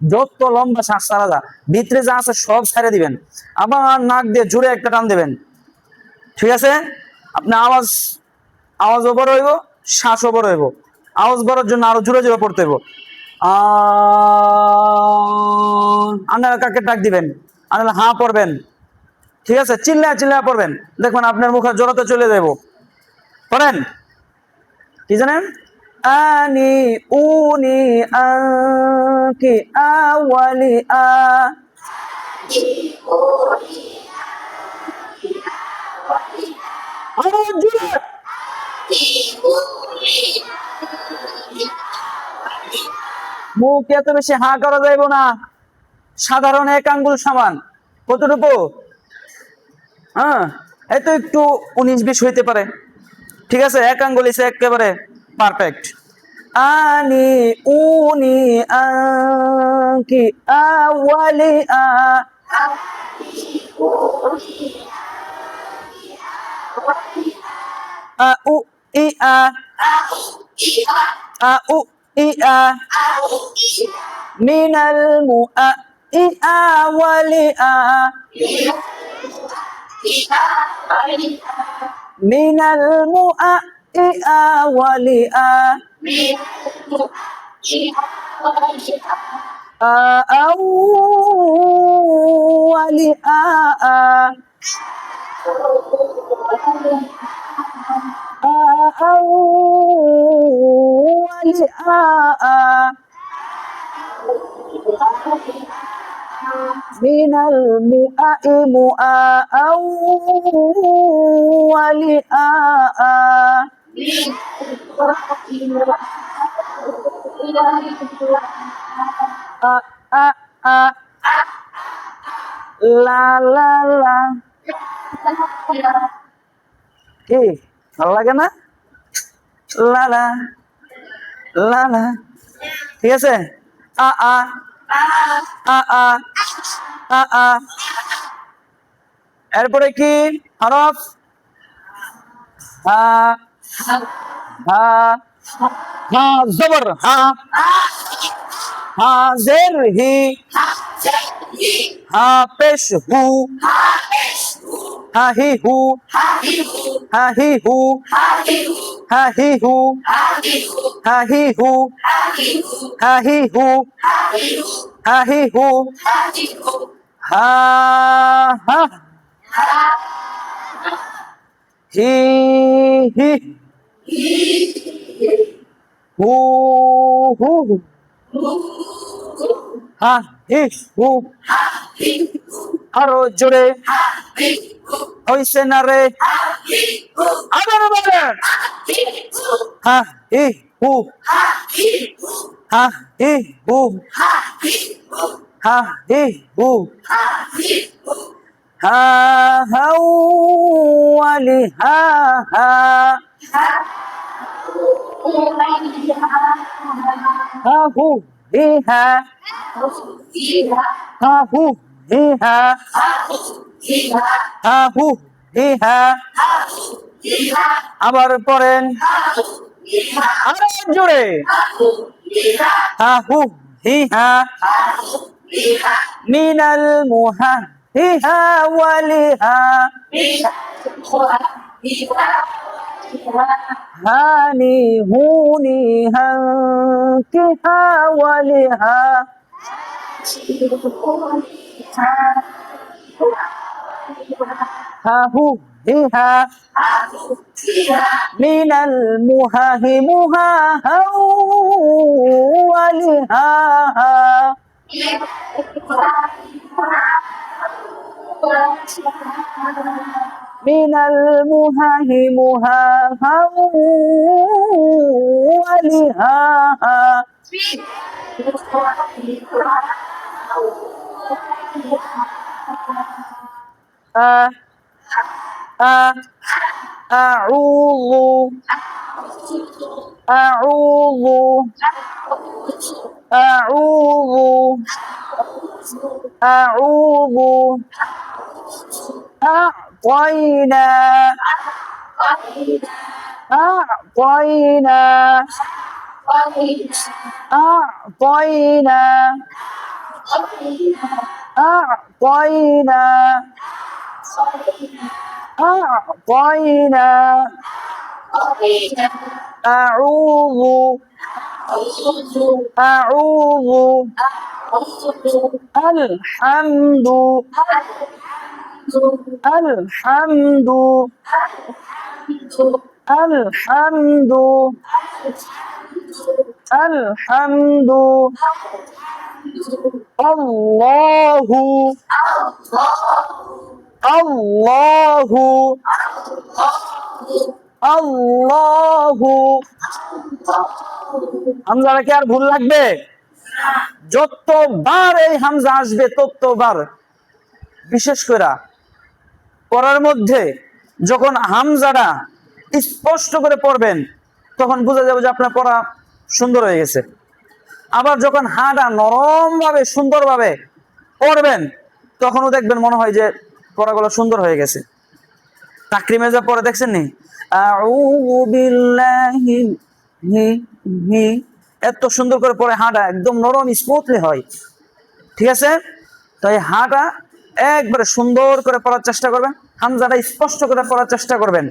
যত লম্বা শ্বাস ছাড়া যা, ভিতরে যা আছে সব ছেড়ে দিবেন। আবার নাক দিয়ে জোরে একটা টান দেবেন। ঠিক আছে? আপনি আওয়াজও বড় হইব, শ্বাসও বড় হইব। আওয়াজ বড়ার জন্য আরো জোরে জোরে পড়তে হইব। আন্নার কাকে ডাক দিবেন, আন্নার হা পড়বেন। ঠিক আছে? চিল্লা চিল্লা পড়বেন, দেখবেন আপনার মুখে জড়তা চলে যাব। পড়েন, কি জানেন? আনি উনি আকি আওয়ালি আ। মুখ এত বেশি হা করা যাইব না, সাধারণ এক আঙ্গুল সমান। কতটুকু? হ্যাঁ, এই তো একটু 19-20 হইতে পারে। ঠিক আছে? এক আঙ্গুল এসে একেবারে পারফেক্ট। আনি উনি আকি আওয়ালি আ। আ উ ই আ। আ উ ই আ। মিনাল মু আ ই আওয়ালি আ। মিনাল মু আ ই আওয়ালি আ। আওয়ালি আ আ। أول من الماء أول লা লা লা। কি ভালো লাগে না? লালা লালা। ঠিক আছে? আ আ আ আ আ আ। এরপরে কি হরফ? হা হা হা জবর হা। হা জের হি। হা পেশ হু। হা হি হু। হা হি হু। হা হি হু। হা হি হু। হা হি হু। হা হি হু। হা হা। হি হি। হু হু। হা হি হু। আরো জোরে। হইছে না রে? আবার বলেন। হা হি হু। হা হি হু। হা হি হু। হা হাওয়ালি হা হা। হা হু হি হা। হা হু হি হা। হা হু হি হা। আবার পড়েন, আরো জোরে। হা হু হি হা। মিনাল মুহা হি হা ওয়ালি হা। হানি হুনি হা কি হা ওয়ালি হা। হা হু হি হা। মিনাল মুহা হি মুহা হাওয়ালি হা হা। মিনাল মুহা হি মুহা হাওয়ালি হা হা। আ আ আউযু আউযু আউযু আউযু। আ'তাইনা আ'তাইনা আ'তাইনা। أعطينا أعطينا أعوذ أعوذ الحمد الحمد الحمد الحمد الله الله الله হামজাটা কি আর ভুল লাগবে? যতবার এই হামজা আসবে ততবার, বিশেষ করে পড়ার মধ্যে যখন হামজাটা স্পষ্ট করে পড়বেন তখন বোঝা যাবে যে আপনার পড়া সুন্দর হয়ে গেছে। আবার যখন হাটা নরম ভাবে সুন্দরভাবে পড়বেন তখনও দেখবেন মনে হয় যে পড়াগুলো সুন্দর হয়ে গেছে। তাকরিমে যা পড়ে দেখছেন নি, আউযু বিল্লাহি এত সুন্দর করে পড়ে, হাটা একদম নরম স্মুথলি হয়। ঠিক আছে, তো এই হাটা একবারে সুন্দর করে পড়ার চেষ্টা করবেন, হামজাটা স্পষ্ট করে পড়ার চেষ্টা করবেন।